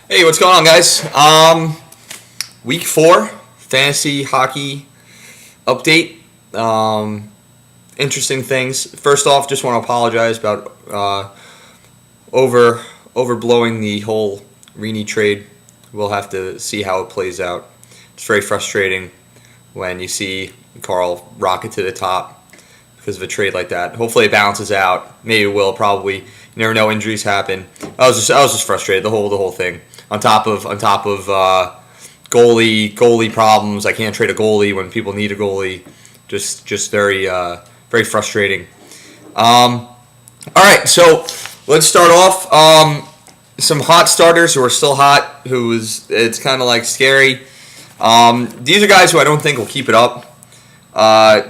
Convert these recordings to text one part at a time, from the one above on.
Hey, what's going on, guys? Week 4 fantasy hockey update. Interesting things. First off, just want to apologize about overblowing the whole Rini trade. We'll have to see how it plays out. It's very frustrating when you see Carl rocket to the top because of a trade like that. Hopefully, it balances out. Maybe it will. Probably. You never know. Injuries happen. I was just frustrated. The whole thing. On top of goalie problems. I can't trade a goalie when people need a goalie. Just very frustrating. All right, so let's start off. Some hot starters who are still hot. It's kind of like scary. These are guys who I don't think will keep it up.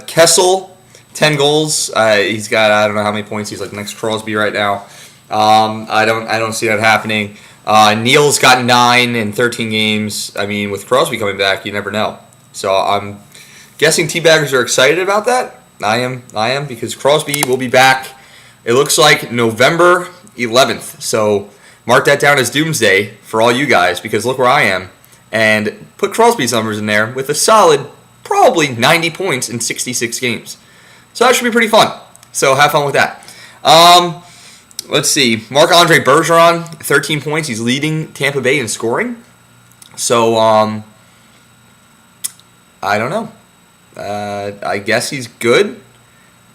Kessel, 10 goals. He's got, I don't know how many points. He's like next Crosby right now. I don't see that happening. Neal's got 9 in 13 games. I mean, with Crosby coming back, you never know. So I'm guessing Teabaggers are excited about that. I am because Crosby will be back. It looks like November 11th. So mark that down as doomsday for all you guys because look where I am. And put Crosby's numbers in there with a solid, probably 90 points in 66 games. So that should be pretty fun. So have fun with that. Let's see. Marc-Andre Bergeron, 13 points. He's leading Tampa Bay in scoring. So, I don't know. I guess he's good.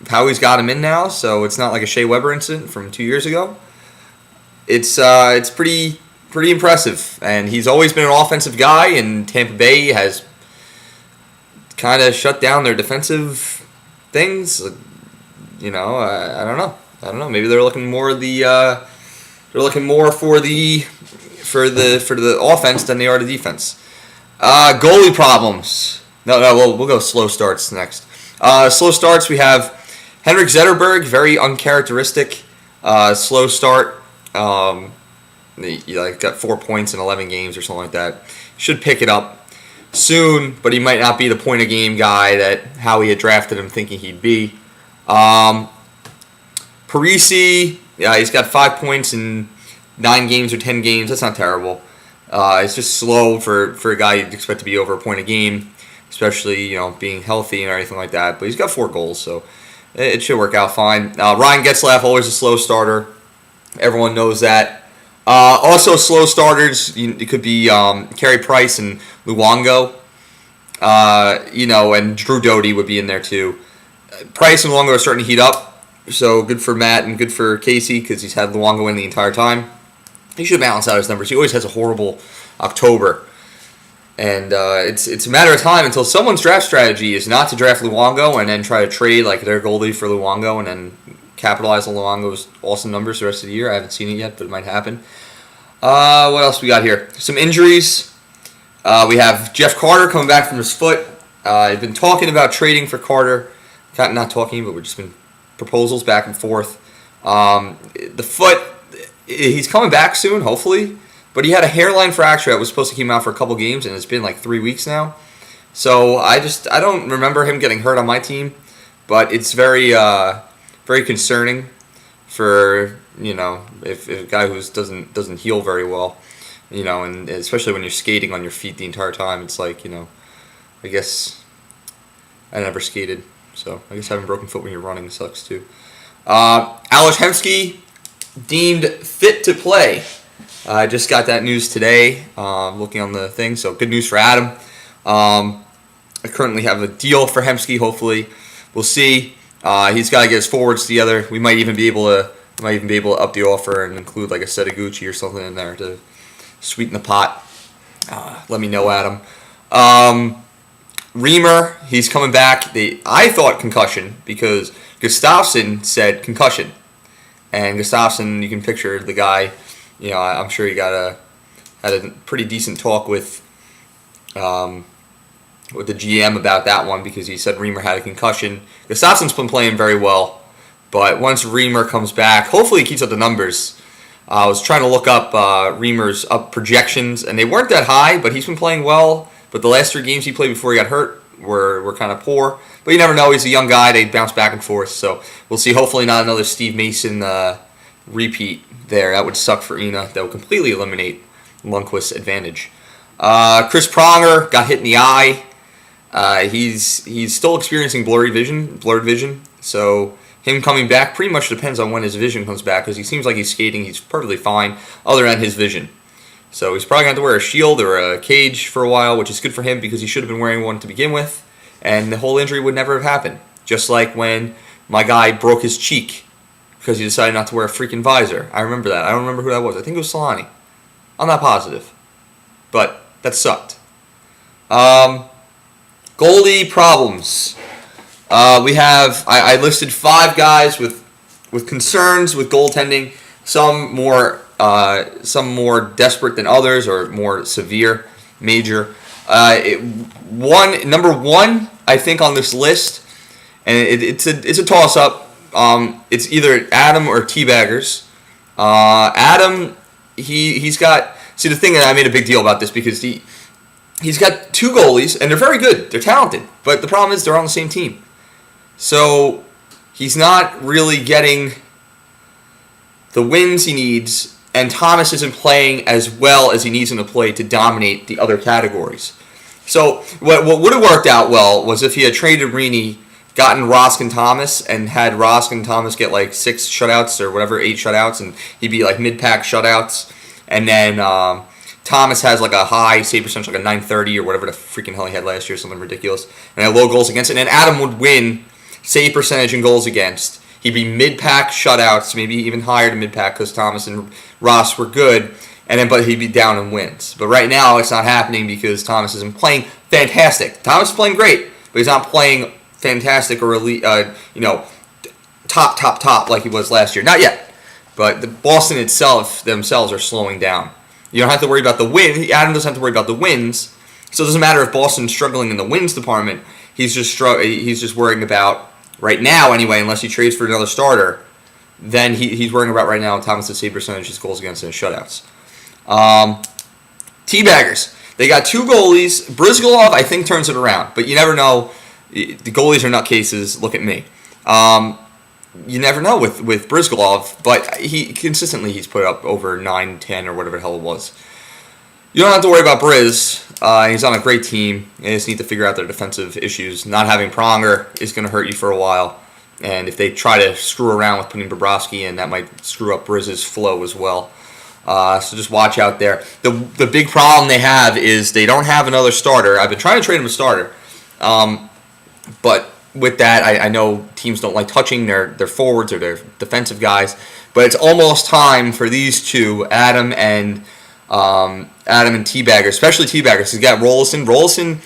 Howie's got him in now, so it's not like a Shea Weber incident from 2 years ago. It's pretty impressive. And he's always been an offensive guy, and Tampa Bay has kind of shut down their defensive things. I don't know. Maybe they're looking more for the offense than they are the defense. Goalie problems. No, we'll go slow starts next. Slow starts. We have Henrik Zetterberg, very uncharacteristic. Slow start. He got 4 points in 11 games or something like that. Should pick it up soon, but he might not be the point of game guy that Howie had drafted him thinking he'd be. Parisi, he's got 5 points in 9 games or 10 games. That's not terrible. It's just slow for a guy you'd expect to be over a point a game, especially being healthy and everything like that. But he's got 4 goals, so it should work out fine. Ryan Getzlaf, always a slow starter. Everyone knows that. Also, slow starters. It could be Carey Price and Luongo. And Drew Doughty would be in there too. Price and Luongo are starting to heat up. So good for Matt and good for Casey because he's had Luongo in the entire time. He should balance out his numbers. He always has a horrible October. And it's a matter of time until someone's draft strategy is not to draft Luongo and then try to trade like their goalie for Luongo and then capitalize on Luongo's awesome numbers the rest of the year. I haven't seen it yet, but it might happen. What else we got here? Some injuries. We have Jeff Carter coming back from his foot. I've been talking about trading for Carter. Not talking, but we've just been proposals back and forth. The foot, he's coming back soon, hopefully. But he had a hairline fracture that was supposed to keep him out for a couple games, and it's been like 3 weeks now. So I don't remember him getting hurt on my team, but it's very concerning for if a guy who doesn't heal very well, and especially when you're skating on your feet the entire time. It's like I guess I never skated. So I guess having broken foot when you're running sucks too. Alex Hemsky deemed fit to play. I just got that news today, looking on the thing. So good news for Adam. I currently have a deal for Hemsky. Hopefully, we'll see. He's got to get his forwards together. We might even be able to up the offer and include like a Setaguchi or something in there to sweeten the pot. Let me know, Adam. Reamer, he's coming back. I thought concussion because Gustafsson said concussion. And Gustafsson, you can picture the guy, I'm sure he had a pretty decent talk with the GM about that one because he said Reamer had a concussion. Gustafsson's been playing very well, but once Reamer comes back, hopefully he keeps up the numbers. I was trying to look up Reamer's projections, and they weren't that high, but he's been playing well. But the last 3 games he played before he got hurt were kind of poor. But you never know. He's a young guy. They bounce back and forth. So we'll see. Hopefully not another Steve Mason repeat there. That would suck for Ina. That would completely eliminate Lundqvist's advantage. Chris Pronger got hit in the eye. He's still experiencing blurred vision. So him coming back pretty much depends on when his vision comes back, because he seems like he's skating. He's perfectly fine, other than his vision. So he's probably going to have to wear a shield or a cage for a while, which is good for him because he should have been wearing one to begin with, and the whole injury would never have happened. Just like when my guy broke his cheek because he decided not to wear a freaking visor. I remember that. I don't remember who that was. I think it was Solani. I'm not positive. But that sucked. Goalie problems. I listed 5 guys with concerns with goaltending. Some more desperate than others, or more severe, major. Number one, I think on this list, and it's a toss up. It's either Adam or Teabaggers. Adam, he's got. See, the thing that I made a big deal about this because he's got 2 goalies and they're very good. They're talented, but the problem is they're on the same team. So he's not really getting the wins he needs, and Thomas isn't playing as well as he needs him to play to dominate the other categories. So what would have worked out well was if he had traded Rini, gotten Rosk and Thomas, and had Rosk and Thomas get like 6 shutouts or whatever, 8 shutouts, and he'd be like mid-pack shutouts. And then Thomas has like a high save percentage, like a 930 or whatever the freaking hell he had last year, something ridiculous. And had low goals against. And then Adam would win save percentage and goals against. He'd be mid-pack shutouts, maybe even higher than mid-pack because Thomas and Ross were good. But he'd be down in wins. But right now it's not happening because Thomas isn't playing fantastic. Thomas is playing great, but he's not playing fantastic or elite, top like he was last year. Not yet. But the Boston themselves are slowing down. You don't have to worry about the win. Adam doesn't have to worry about the wins. So it doesn't matter if Boston's struggling in the wins department. He's just worrying about right now anyway. Unless he trades for another starter, then he's worrying about right now Thomas' save percentage, his goals against, and his shutouts. Teabaggers. They got 2 goalies. Brizgalov, I think, turns it around, but you never know. The goalies are nutcases. Look at me. You never know with Brizgalov, but he's put up over 9, 10, or whatever the hell it was. You don't have to worry about Briz. He's on a great team. They just need to figure out their defensive issues. Not having Pronger is going to hurt you for a while. And if they try to screw around with putting Bobrovsky in, that might screw up Briz's flow as well. So just watch out there. The big problem they have is they don't have another starter. I've been trying to trade him a starter. But with that, I know teams don't like touching their forwards or their defensive guys, but it's almost time for these two, Adam and Teabaggers, especially Teabaggers. He's got Rolison. Rolison,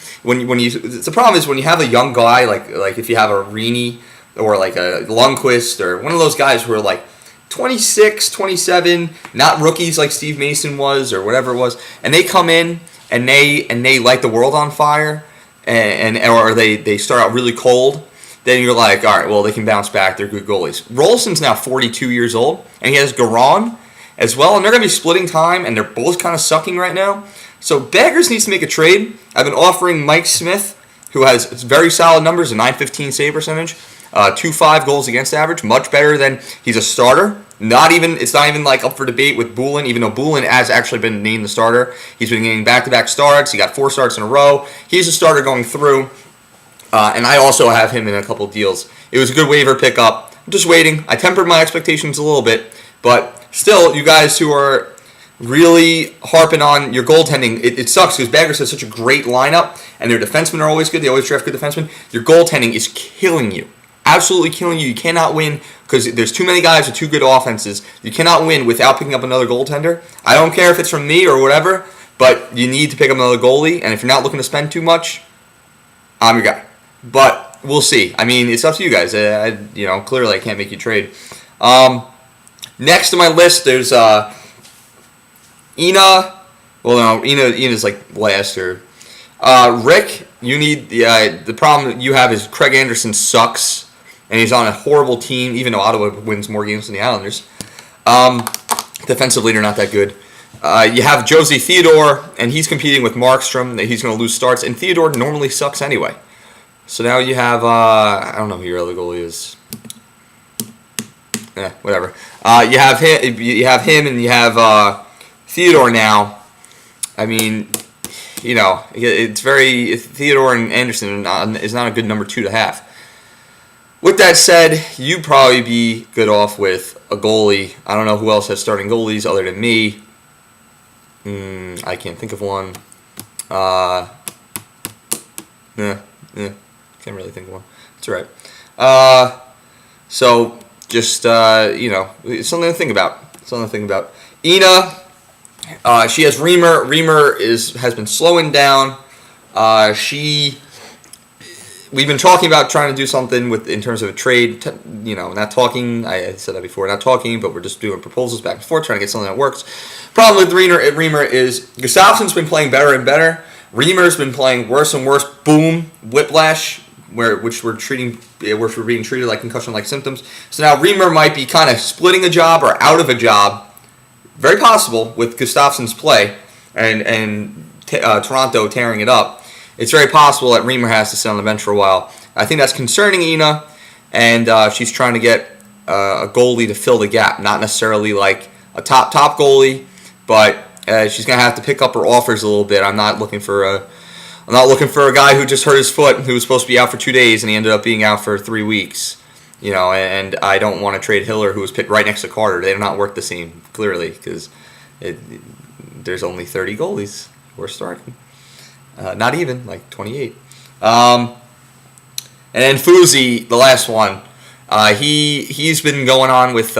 the problem is when you have a young guy like if you have a Rini or like a Lundqvist or one of those guys who are like 26, 27, not rookies like Steve Mason was or whatever it was, and they come in and they light the world on fire. Or they start out really cold, then you're like, all right, well, they can bounce back. They're good goalies. Rolison's now 42 years old, and he has Garon as well, and they're going to be splitting time, and they're both kind of sucking right now. So Baggers needs to make a trade. I've been offering Mike Smith, who has very solid numbers, a 915 save percentage, 2.5 goals against average, much better than he's a starter. It's not even like up for debate with Bulin, even though Bulin has actually been named the starter. He's been getting back-to-back starts. He got 4 starts in a row. He's a starter going through, and I also have him in a couple deals. It was a good waiver pickup. I'm just waiting. I tempered my expectations a little bit, but still, you guys who are really harping on your goaltending, it sucks because Baggers has such a great lineup, and their defensemen are always good. They always draft good defensemen. Your goaltending is killing you. Absolutely killing you. You cannot win because there's too many guys with 2 good offenses. You cannot win without picking up another goaltender. I don't care if it's from me or whatever, but you need to pick up another goalie, and if you're not looking to spend too much, I'm your guy. But we'll see. I mean, it's up to you guys. Clearly I can't make you trade. Next to my list, there's Ina. Well, no, Ina's like last or Rick. You need the problem that you have is Craig Anderson sucks. And he's on a horrible team, even though Ottawa wins more games than the Islanders. Defensively, they're not that good. You have Josie Theodore, and he's competing with Markstrom. He's going to lose starts, and Theodore normally sucks anyway. So now you have, I don't know who your other goalie is. Whatever. You have him, and you have Theodore now. I mean, it's very Theodore and Anderson is not a good number 2 to have. With that said, you'd probably be good off with a goalie. I don't know who else has starting goalies other than me. I can't think of one. Can't really think of one. It's all right. So just it's something to think about. Ina, she has Reamer. Reamer has been slowing down. We've been talking about trying to do something in terms of a trade. Not talking. I said that before. Not talking, but we're just doing proposals back and forth, trying to get something that works. Problem with Reamer is Gustafsson's been playing better and better. Reamer's been playing worse and worse. Boom, whiplash, which we're being treated like concussion-like symptoms. So now Reamer might be kind of splitting a job or out of a job. Very possible with Gustafsson's play and Toronto tearing it up. It's very possible that Reamer has to sit on the bench for a while. I think that's concerning Ina, and she's trying to get a goalie to fill the gap. Not necessarily like a top goalie, but she's gonna have to pick up her offers a little bit. I'm not looking for a guy who just hurt his foot, who was supposed to be out for 2 days, and he ended up being out for 3 weeks. And I don't want to trade Hiller, who was picked right next to Carter. They do not work the same, clearly, because there's only 30 goalies who are starting. Not even, like 28. And then Fuzi, the last one, he's been going on with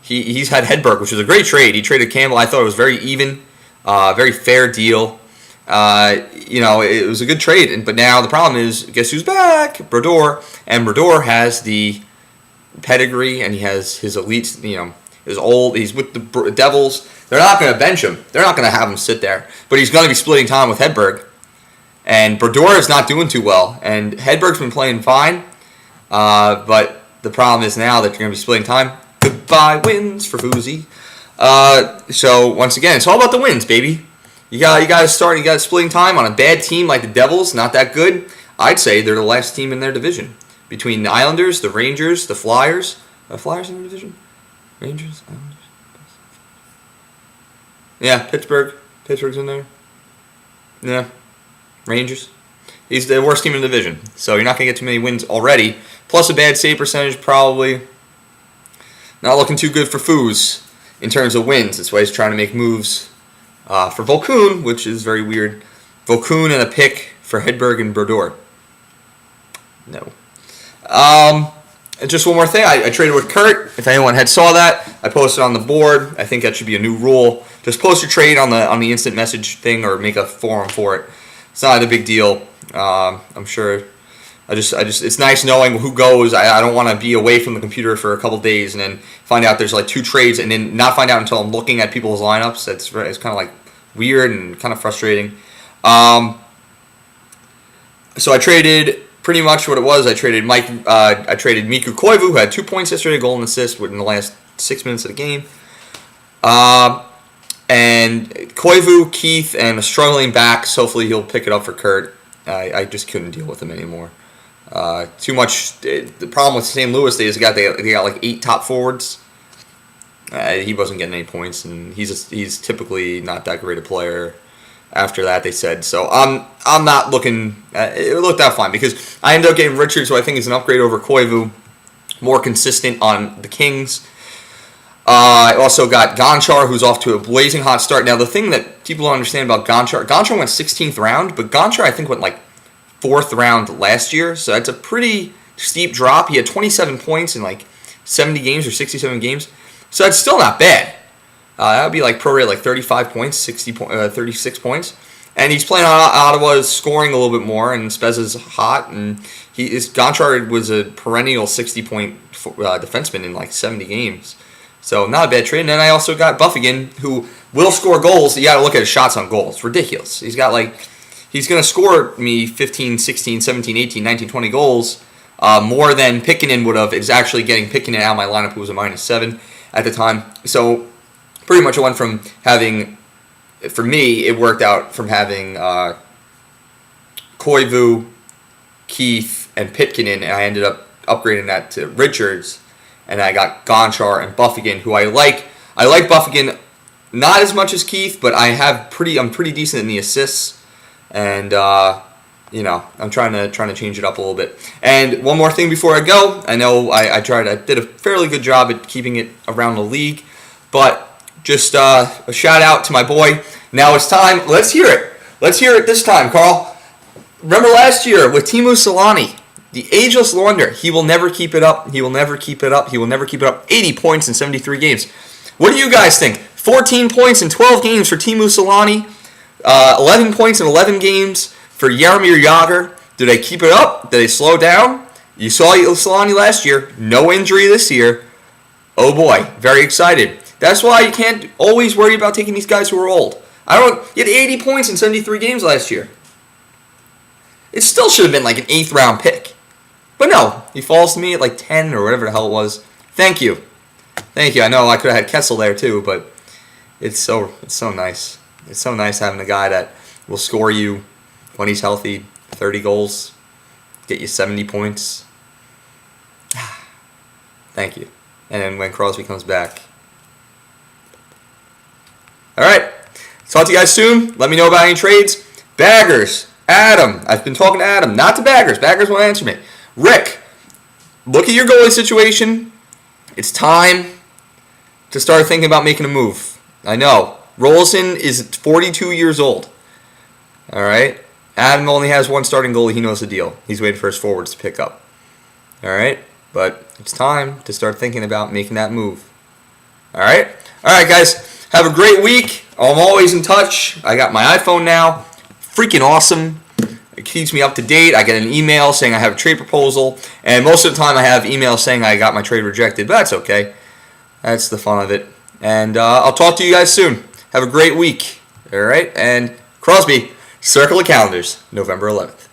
he's had Hedberg, which was a great trade. He traded Campbell. I thought it was very even, very fair deal. It was a good trade. But now the problem is, guess who's back? Brodeur. And Brodeur has the pedigree, and he has his elite, is old. He's with the Devils. They're not going to bench him. They're not going to have him sit there. But he's going to be splitting time with Hedberg. And Brodeur is not doing too well. And Hedberg's been playing fine. But the problem is now that you're going to be splitting time. Goodbye wins for Fuzi. So once again, it's all about the wins, baby. You got to splitting time on a bad team like the Devils, not that good. I'd say they're the last team in their division. Between the Islanders, the Rangers, the Flyers. Are the Flyers in their division? Rangers, Islanders. Yeah, Pittsburgh. Pittsburgh's in there. Yeah. Rangers. He's the worst team in the division. So you're not going to get too many wins already. Plus a bad save percentage, probably. Not looking too good for Foos in terms of wins. That's why he's trying to make moves for Volkun, which is very weird. Volkun and a pick for Hedberg and Brodeur. No. Just one more thing. I traded with Kurt. If anyone had saw that, I posted on the board. I think that should be a new rule. Just post your trade on the instant message thing or make a forum for it. It's not a big deal. I'm sure. It's nice knowing who goes. I don't want to be away from the computer for a couple days and then find out there's like 2 trades and then not find out until I'm looking at people's lineups. It's kind of like weird and kind of frustrating. So I traded pretty much what it was. I traded Mikko Koivu, who had 2 points yesterday, a goal and assist within the last 6 minutes of the game. And Koivu, Keith, and a struggling back. So hopefully he'll pick it up for Kurt. I just couldn't deal with him anymore. Too much. The problem with St. Louis, they got like 8 top forwards. He wasn't getting any points, and he's typically not that great a player. After that, they said so. I'm not looking. It looked out fine because I ended up getting Richards, who I think is an upgrade over Koivu, more consistent on the Kings. I also got Gonchar, who's off to a blazing hot start. Now, the thing that people don't understand about Gonchar went 16th round, but Gonchar, I think, went like 4th round last year, so that's a pretty steep drop. He had 27 points in like 70 games or 67 games, so that's still not bad. That would be like pro rate, like 35 points, 36 points. And he's playing on Ottawa's scoring a little bit more, and Spezza's hot, and Gonchar was a perennial 60-point defenseman in like 70 games. So not a bad trade. And then I also got Buffigan, who will score goals. You got to look at his shots on goal. It's ridiculous. He's going to score me 15, 16, 17, 18, 19, 20 goals more than Pikkinen would have. It's actually getting Pikkinen out of my lineup, who was a -7 at the time. So pretty much it went from having, for me, it worked out from having Koivu, Keith, and Pitkinen, and I ended up upgrading that to Richards. And I got Gonchar and Buffigan, who I like. I like Buffigan Not as much as Keith, but I'm pretty decent in the assists, and I'm trying to change it up a little bit. And one more thing before I go, I know I did a fairly good job at keeping it around the league, but just a shout out to my boy. Now it's time. Let's hear it. Let's hear it this time, Carl. Remember last year with Teemu Selanne, the ageless wonder. He will never keep it up. He will never keep it up. He will never keep it up. 80 points in 73 games. What do you guys think? 14 points in 12 games for Teemu Selanne. 11 points in 11 games for Jaromir Jagr. Did they keep it up? Did they slow down? You saw Selanne last year. No injury this year. Oh boy, very excited. That's why you can't always worry about taking these guys who are old. He had 80 points in 73 games last year. It still should have been like an 8th round pick. But no, he falls to me at like 10 or whatever the hell it was. Thank you. I know I could have had Kessel there too, but it's so nice. It's so nice having a guy that will score you when he's healthy 30 goals, get you 70 points. Thank you. And then when Crosby comes back. All right. Talk to you guys soon. Let me know about any trades. Baggers. Adam. I've been talking to Adam, not to Baggers. Baggers won't answer me. Rick, look at your goalie situation. It's time to start thinking about making a move. I know. Rolson is 42 years old. All right? Adam only has one starting goalie. He knows the deal. He's waiting for his forwards to pick up. All right? But it's time to start thinking about making that move. All right? All right, guys. Have a great week. I'm always in touch. I got my iPhone now. Freaking awesome. It keeps me up to date. I get an email saying I have a trade proposal. And most of the time I have emails saying I got my trade rejected. But that's okay. That's the fun of it. And I'll talk to you guys soon. Have a great week. All right? And Crosby, circle the calendars, November 11th.